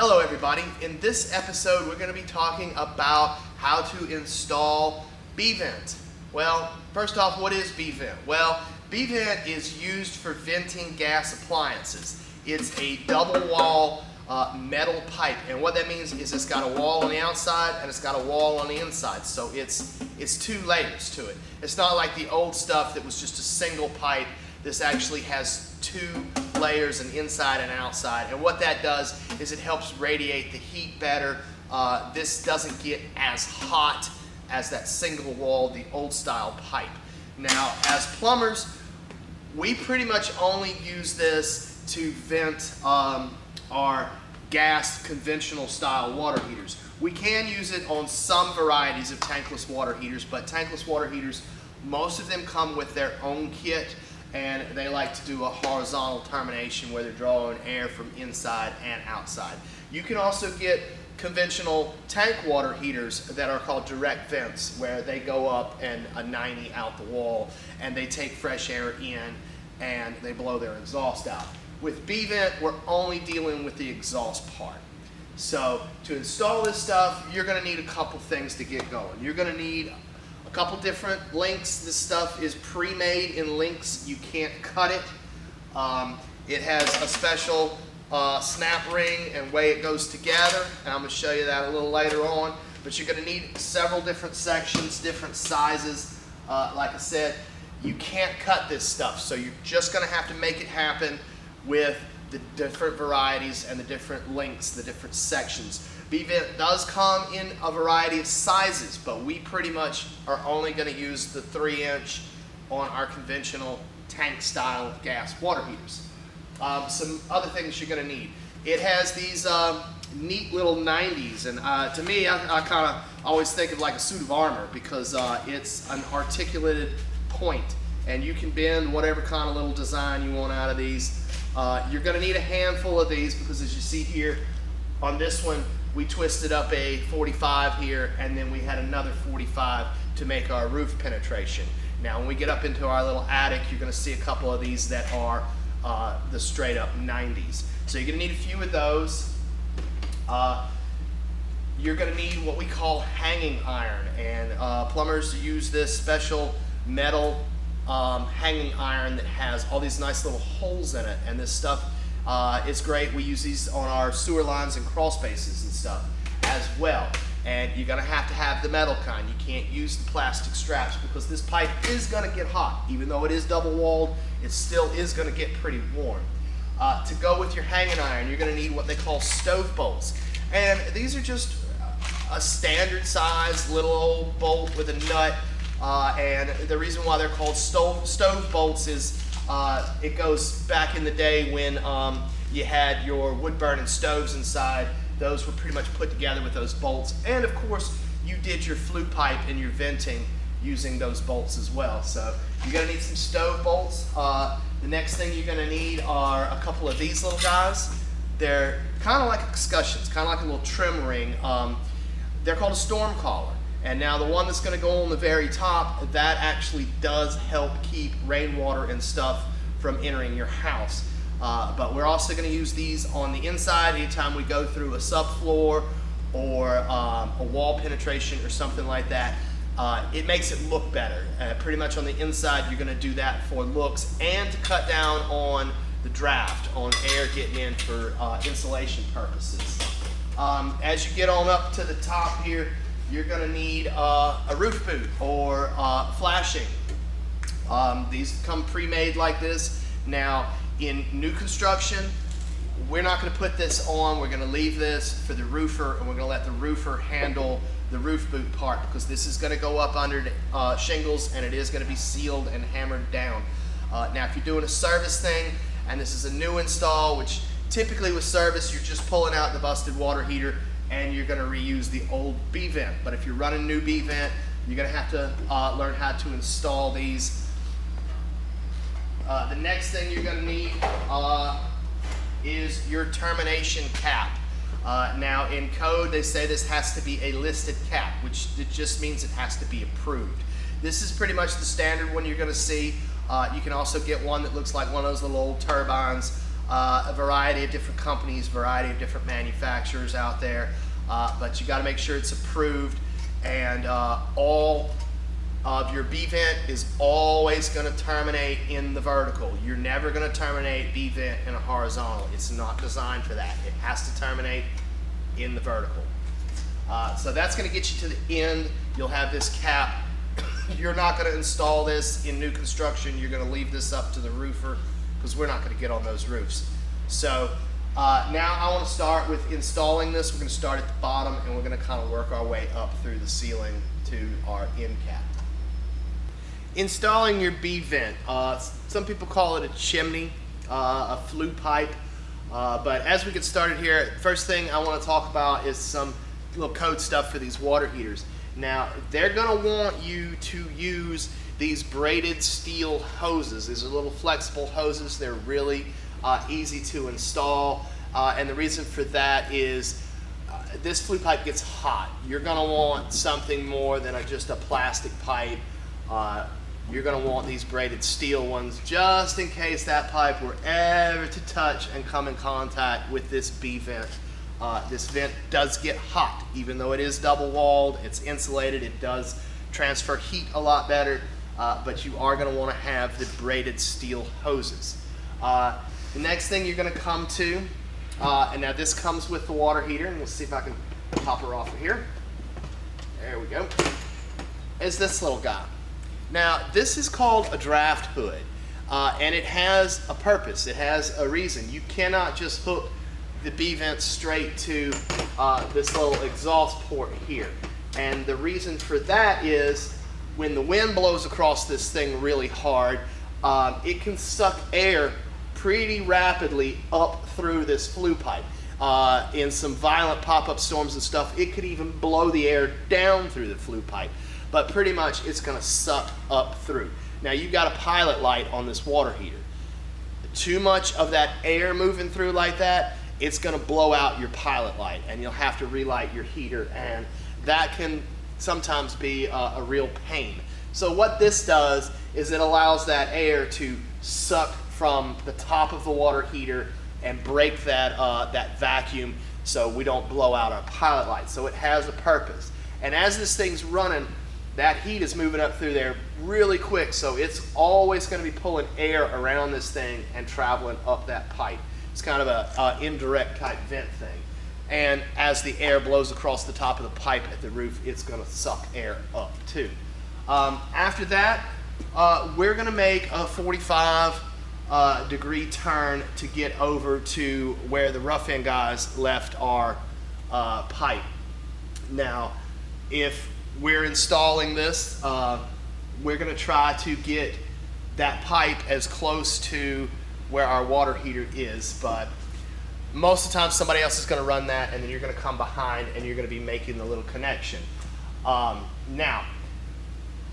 Hello everybody. In this episode we're going to be talking about how to install B-vent. Well, first off, what is B-vent? Well, B-vent is used for venting gas appliances. It's a double wall metal pipe, and what that means is it's got a wall on the outside and it's got a wall on the inside, so it's two layers to it. It's not like the old stuff that was just a single pipe. This actually has two layers, an inside and outside, and what that does is it helps radiate the heat better. This doesn't get as hot as that single wall, the old style pipe. Now, as plumbers, we pretty much only use this to vent our gas conventional style water heaters. We can use it on some varieties of tankless water heaters, but tankless water heaters, most of them come with their own kit, and they like to do a horizontal termination where they're drawing air from inside and outside. You can also get conventional tank water heaters that are called direct vents, where they go up and a 90 out the wall and they take fresh air in and they blow their exhaust out. With B-vent, we're only dealing with the exhaust part. So to install this stuff, you're going to need a couple things to get going. You're going to need a couple different links. This stuff is pre-made in links. You can't cut it. It has a special snap ring and way it goes together, and I'm going to show you that a little later on. But you're going to need several different sections, different sizes. Like I said, you can't cut this stuff, so you're just going to have to make it happen with the different varieties and the different links, the different sections. B-vent does come in a variety of sizes, but we pretty much are only going to use the 3-inch on our conventional tank style gas water heaters. Some other things you're going to need. It has these neat little 90s, and to me, I kind of always think of like a suit of armor, because it's an articulated point, and you can bend whatever kind of little design you want out of these. You're going to need a handful of these, because as you see here on this one, we twisted up a 45 here, and then we had another 45 to make our roof penetration. Now when we get up into our little attic, you're going to see a couple of these that are the straight up 90s. So you're going to need a few of those. You're going to need what we call hanging iron, and plumbers use this special metal hanging iron that has all these nice little holes in it, and this stuff is great. We use these on our sewer lines and crawl spaces and stuff as well. And you're going to have the metal kind. You can't use the plastic straps, because this pipe is going to get hot. Even though it is double walled, it still is going to get pretty warm. To go with your hanging iron, you're going to need what they call stove bolts. And these are just a standard size little old bolt with a nut. And the reason why they're called stove bolts is it goes back in the day when you had your wood burning stoves inside. Those were pretty much put together with those bolts, and of course you did your flue pipe and your venting using those bolts as well. So you're going to need some stove bolts. The next thing you're going to need are a couple of these little guys. They're kind of like excussions, kind of like a little trim ring. They're called a storm collar. And now the one that's going to go on the very top, that actually does help keep rainwater and stuff from entering your house. But we're also going to use these on the inside anytime we go through a subfloor or a wall penetration or something like that. It makes it look better. Pretty much on the inside, you're going to do that for looks and to cut down on the draft, on air getting in for insulation purposes. As you get on up to the top here, you're going to need a roof boot or flashing. These come pre-made like this. Now, in new construction, we're not going to put this on. We're going to leave this for the roofer, and we're going to let the roofer handle the roof boot part, because this is going to go up under shingles, and it is going to be sealed and hammered down. Now, if you're doing a service thing, and this is a new install, which typically with service, you're just pulling out the busted water heater, and you're going to reuse the old B-vent. But if you're running new B-vent, you're going to have to learn how to install these. The next thing you're going to need is your termination cap. Now in code they say this has to be a listed cap, which it just means it has to be approved. This is pretty much the standard one you're going to see. You can also get one that looks like one of those little old turbines a variety of different companies, variety of different manufacturers out there, but you got to make sure it's approved, and all of your B-vent is always going to terminate in the vertical. You're never going to terminate B-vent in a horizontal. It's not designed for that. It has to terminate in the vertical. So that's going to get you to the end. You'll have this cap. You're not going to install this in new construction. You're going to leave this up to the roofer because we're not going to get on those roofs. So now I want to start with installing this. We're going to start at the bottom and we're going to kind of work our way up through the ceiling to our end cap. Installing your B-vent. Some people call it a chimney, a flue pipe. But as we get started here, first thing I want to talk about is some little code stuff for these water heaters. Now, they're going to want you to use these braided steel hoses. These are little flexible hoses. They're really easy to install. And the reason for that is this flue pipe gets hot. You're going to want something more than just a plastic pipe. You're going to want these braided steel ones just in case that pipe were ever to touch and come in contact with this B-vent. This vent does get hot. Even though it is double walled, it's insulated, it does transfer heat a lot better, but you are going to want to have the braided steel hoses. The next thing you're going to come to, and now this comes with the water heater, and we'll see if I can pop her off of here. There we go. Is this little guy. Now, this is called a draft hood, and it has a purpose. It has a reason. You cannot just hook the B-vent straight to this little exhaust port here. And the reason for that is when the wind blows across this thing really hard, it can suck air pretty rapidly up through this flue pipe. In some violent pop-up storms and stuff, it could even blow the air down through the flue pipe. But pretty much it's going to suck up through. Now you've got a pilot light on this water heater. Too much of that air moving through like that, it's going to blow out your pilot light and you'll have to relight your heater, and that can sometimes be a real pain. So what this does is it allows that air to suck from the top of the water heater and break that, that vacuum so we don't blow out our pilot light. So it has a purpose. And as this thing's running, that heat is moving up through there really quick, so it's always going to be pulling air around this thing and traveling up that pipe. It's kind of a indirect type vent thing. And as the air blows across the top of the pipe at the roof, it's going to suck air up too. After that, we're going to make a 45 degree turn to get over to where the rough end guys left our pipe. Now, if we're installing this, we're going to try to get that pipe as close to where our water heater is, but most of the time somebody else is going to run that, and then you're going to come behind and you're going to be making the little connection. Now,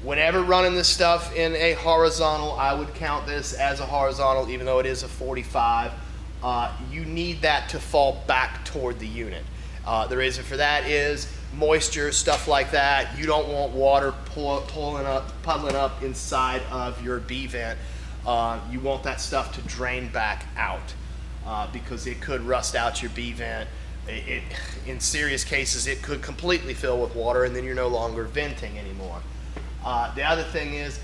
whenever running this stuff in a horizontal, I would count this as a horizontal even though it is a 45. You need that to fall back toward the unit. The reason for that is moisture, stuff like that. You don't want water puddling up inside of your B-vent. You want that stuff to drain back out because it could rust out your B-vent. In serious cases, it could completely fill with water and then you're no longer venting anymore. The other thing is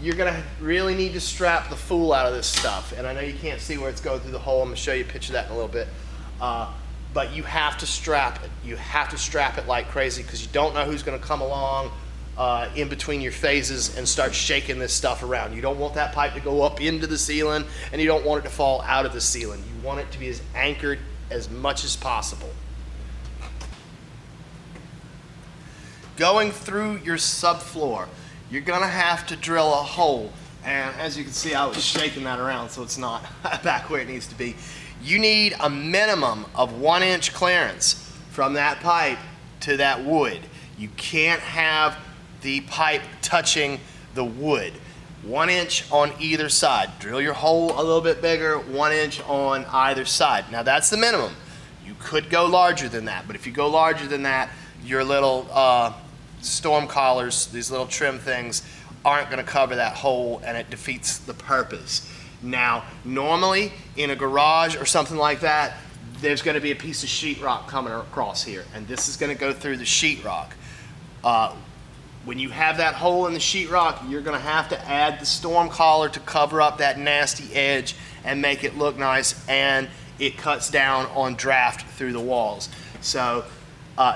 you're going to really need to strap the fool out of this stuff. And I know you can't see where it's going through the hole. I'm going to show you a picture of that in a little bit. But you have to strap it. You have to strap it like crazy because you don't know who's going to come along in between your phases and start shaking this stuff around. You don't want that pipe to go up into the ceiling, and you don't want it to fall out of the ceiling. You want it to be as anchored as much as possible. Going through your subfloor, you're going to have to drill a hole. And as you can see, I was shaking that around so it's not back where it needs to be. You need a minimum of 1 inch clearance from that pipe to that wood. You can't have the pipe touching the wood. 1 inch on either side. Drill your hole a little bit bigger, 1 inch on either side. Now that's the minimum. You could go larger than that, but if you go larger than that, your little storm collars, these little trim things, aren't going to cover that hole and it defeats the purpose. Now, normally in a garage or something like that, there's going to be a piece of sheetrock coming across here, and this is going to go through the sheetrock. When you have that hole in the sheetrock, you're going to have to add the storm collar to cover up that nasty edge and make it look nice, and it cuts down on draft through the walls. So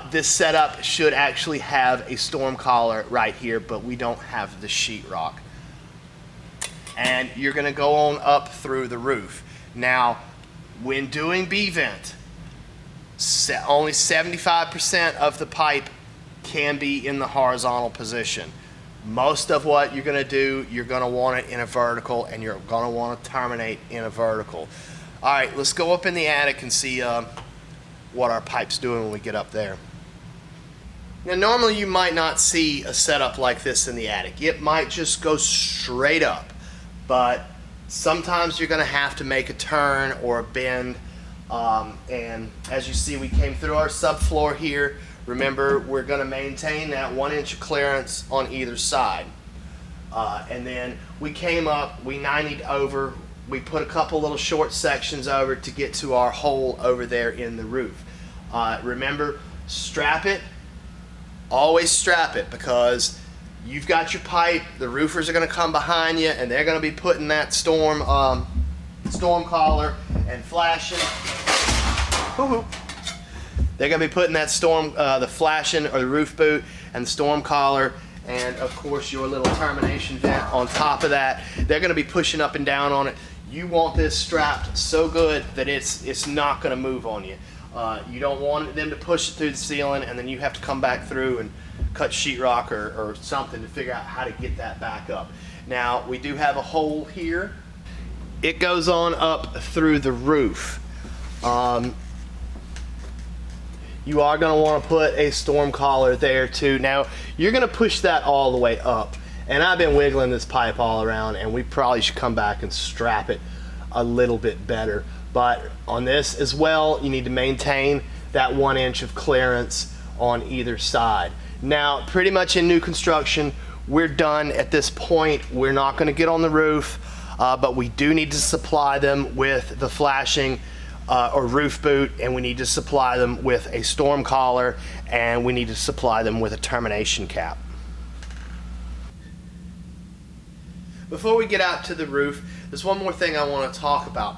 this setup should actually have a storm collar right here, but we don't have the sheetrock. And you're going to go on up through the roof. Now, when doing B-vent, only 75% of the pipe can be in the horizontal position. Most of what you're going to do, you're going to want it in a vertical, and you're going to want to terminate in a vertical. All right, let's go up in the attic and see what our pipe's doing when we get up there. Now, normally you might not see a setup like this in the attic. It might just go straight up, but sometimes you're going to have to make a turn or a bend. And as you see, we came through our subfloor here. Remember, we're going to maintain that 1 inch clearance on either side. And then we came up, we 90'd over, we put a couple little short sections over to get to our hole over there in the roof. Remember, strap it, always strap it, because you've got your pipe, the roofers are going to come behind you, and they're going to be putting that storm collar and flashing. Woo-hoo. They're going to be putting that the flashing or the roof boot and the storm collar, and of course your little termination vent on top of that. They're going to be pushing up and down on it. You want this strapped so good that it's not going to move on you. You don't want them to push it through the ceiling, and then you have to come back through and cut sheetrock or something to figure out how to get that back up. Now, we do have a hole here. It goes on up through the roof. You are going to want to put a storm collar there too. Now, you're going to push that all the way up. And I've been wiggling this pipe all around, and we probably should come back and strap it a little bit better. But on this as well, you need to maintain that 1 inch of clearance on either side. Now, pretty much in new construction, we're done at this point. We're not going to get on the roof, but we do need to supply them with the flashing or roof boot, and we need to supply them with a storm collar, and we need to supply them with a termination cap. Before we get out to the roof, there's one more thing I want to talk about.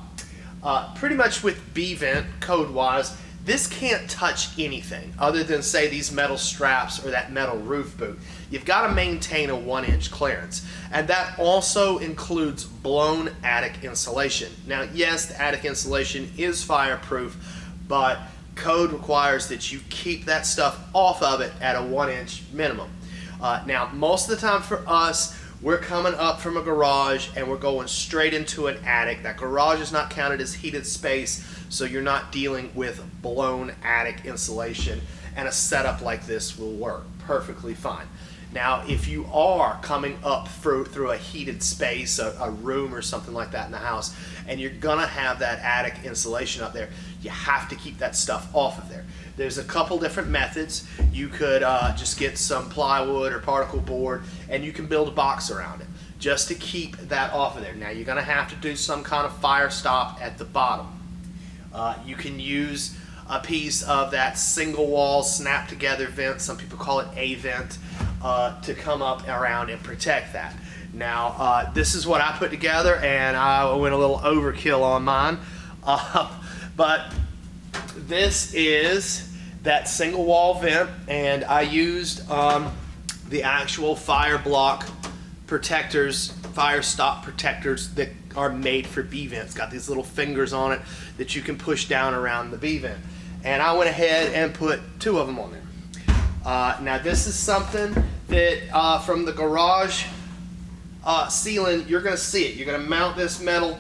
Pretty much with B-vent, code-wise, this can't touch anything other than, say, these metal straps or that metal roof boot. You've got to maintain a 1 inch clearance, and that also includes blown attic insulation. Now, yes, the attic insulation is fireproof, but code requires that you keep that stuff off of it at a 1 inch minimum. Now, most of the time for us, we're coming up from a garage and we're going straight into an attic. That garage is not counted as heated space, so you're not dealing with blown attic insulation, and a setup like this will work perfectly fine. Now, if you are coming up through a heated space, a room or something like that in the house, and you're gonna have that attic insulation up there, you have to keep that stuff off of there. There's a couple different methods. You could just get some plywood or particle board, and you can build a box around it just to keep that off of there. Now, you're gonna have to do some kind of fire stop at the bottom. You can use a piece of that single wall snap together vent, some people call it a vent, to come up around and protect that. Now, this is what I put together, and I went a little overkill on mine, but this is that single wall vent, and I used the actual fire block protectors, fire stop protectors that are made for B-vents. Got these little fingers on it that you can push down around the B-vent, and I went ahead and put 2 of them on there. Now, this is something that from the garage ceiling, you're going to see it. You're going to mount this metal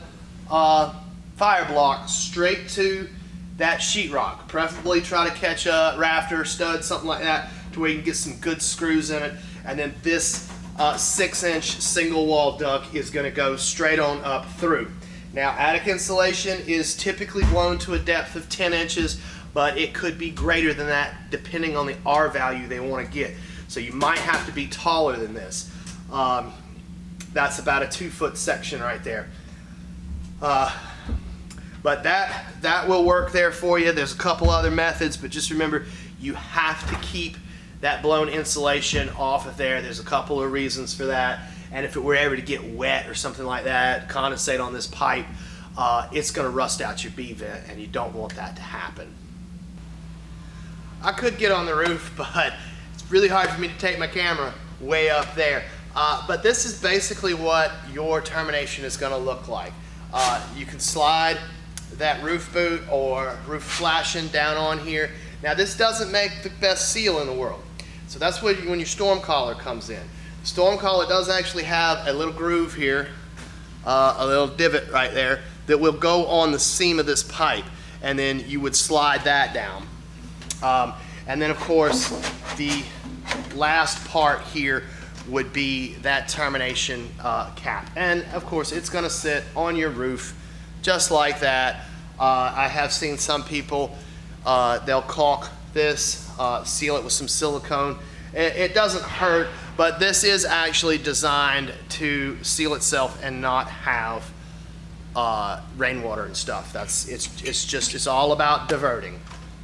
fire block straight to that sheetrock. Preferably try to catch a rafter, stud, something like that, to where you can get some good screws in it. And then this 6 inch single wall duct is going to go straight on up through. Now, attic insulation is typically blown to a depth of 10 inches, but it could be greater than that depending on the R value they want to get. So you might have to be taller than this. That's about a 2 foot section right there. But that will work there for you. There's a couple other methods, but just remember, you have to keep that blown insulation off of there. There's a couple of reasons for that. And if it were ever to get wet or something like that, condensate on this pipe, it's going to rust out your B vent, and you don't want that to happen. I could get on the roof, but it's really hard for me to take my camera way up there. But this is basically what your termination is going to look like. You can slide that roof boot or roof flashing down on here. Now this doesn't make the best seal in the world. So that's when your storm collar comes in. The storm collar does actually have a little groove here, a little divot right there that will go on the seam of this pipe, and then you would slide that down. And then of course the last part here would be that termination cap. And of course it's gonna sit on your roof just like that. I have seen some people, they'll caulk this, seal it with some silicone. It doesn't hurt, but this is actually designed to seal itself and not have rainwater and stuff. It's all about diverting.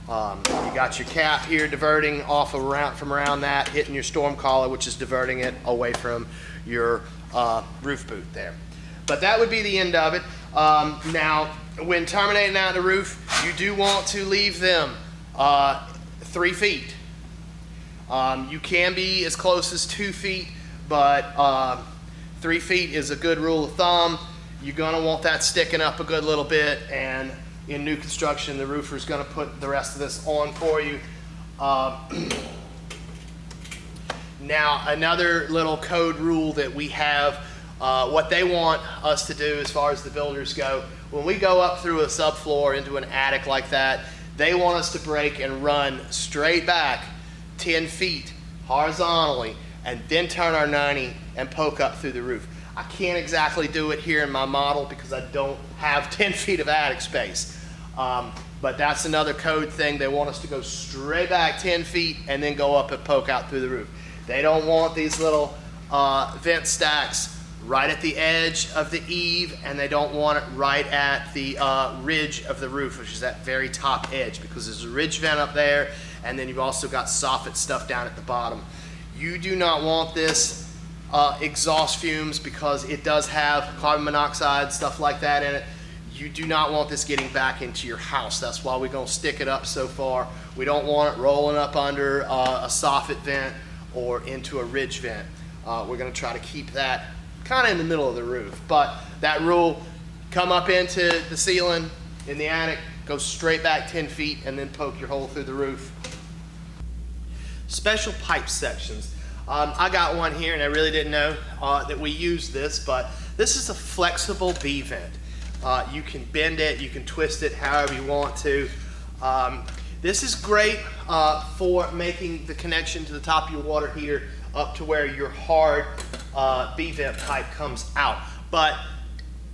You got your cap here diverting off of from around that, hitting your storm collar, which is diverting it away from your roof boot there. But that would be the end of it. Now, when terminating out the roof, you do want to leave them 3 feet. You can be as close as 2 feet, but 3 feet is a good rule of thumb. You're gonna want that sticking up a good little bit, and in new construction, the roofer's gonna put the rest of this on for you. Now, another little code rule that we have, what they want us to do as far as the builders go, when we go up through a subfloor into an attic like that, they want us to break and run straight back 10 feet horizontally and then turn our 90 and poke up through the roof. I can't exactly do it here in my model because I don't have 10 feet of attic space. But that's another code thing. They want us to go straight back 10 feet and then go up and poke out through the roof. They don't want these little vent stacks right at the edge of the eave, and they don't want it right at the ridge of the roof, which is that very top edge, because there's a ridge vent up there, and then you've also got soffit stuff down at the bottom. You do not want this exhaust fumes, because it does have carbon monoxide, stuff like that in it. You do not want this getting back into your house. That's why we're gonna stick it up so far. We don't want it rolling up under a soffit vent or into a ridge vent. We're gonna try to keep that kind of in the middle of the roof. But that rule, come up into the ceiling in the attic, go straight back 10 feet, and then poke your hole through the roof. Special pipe sections. I got one here, and I really didn't know that we used this, but this is a flexible B vent. You can bend it, you can twist it however you want to. This is great for making the connection to the top of your water heater up to where your hard B vent pipe comes out. But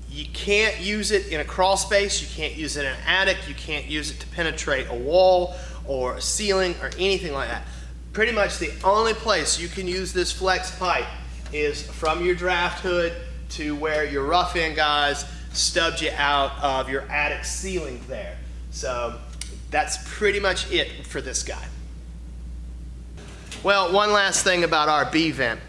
you can't use it in a crawl space, you can't use it in an attic, you can't use it to penetrate a wall or a ceiling or anything like that. Pretty much the only place you can use this flex pipe is from your draft hood to where your rough end guys stubbed you out of your attic ceiling there. So that's pretty much it for this guy. Well, one last thing about our B vent.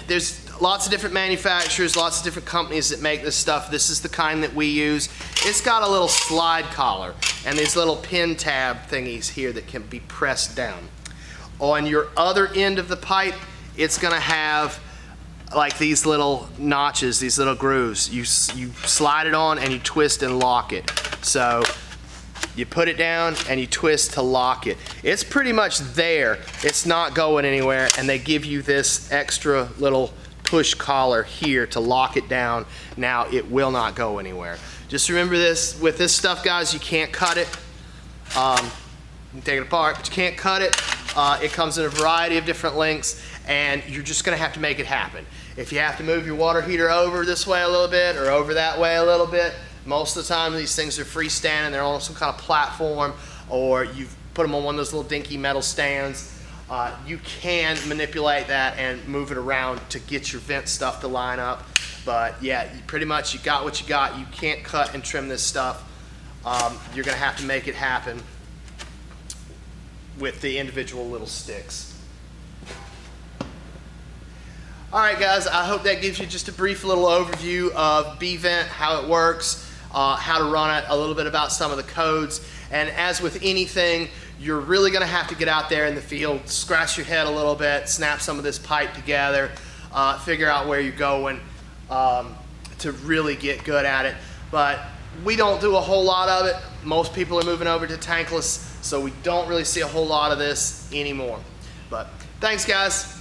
There's lots of different manufacturers, lots of different companies that make this stuff. This is the kind that we use. It's got a little slide collar and these little pin tab thingies here that can be pressed down. On your other end of the pipe, it's gonna have like these little notches, these little grooves. You slide it on and you twist and lock it. So you put it down and you twist to lock it. It's pretty much there. It's not going anywhere, and they give you this extra little push collar here to lock it down. Now it will not go anywhere. Just remember this, with this stuff, guys, you can't cut it. You can take it apart, but you can't cut it. It comes in a variety of different lengths, and you're just gonna have to make it happen. If you have to move your water heater over this way a little bit or over that way a little bit, most of the time these things are freestanding, they're on some kind of platform, or you've put them on one of those little dinky metal stands. You can manipulate that and move it around to get your vent stuff to line up. But yeah, pretty much you got what you got. You can't cut and trim this stuff. You're gonna have to make it happen with the individual little sticks. All right, guys, I hope that gives you just a brief little overview of B-Vent, how it works, how to run it, a little bit about some of the codes. And as with anything, you're really gonna have to get out there in the field, scratch your head a little bit, snap some of this pipe together, figure out where you're going to really get good at it. But we don't do a whole lot of it. Most people are moving over to tankless, so we don't really see a whole lot of this anymore. But thanks, guys.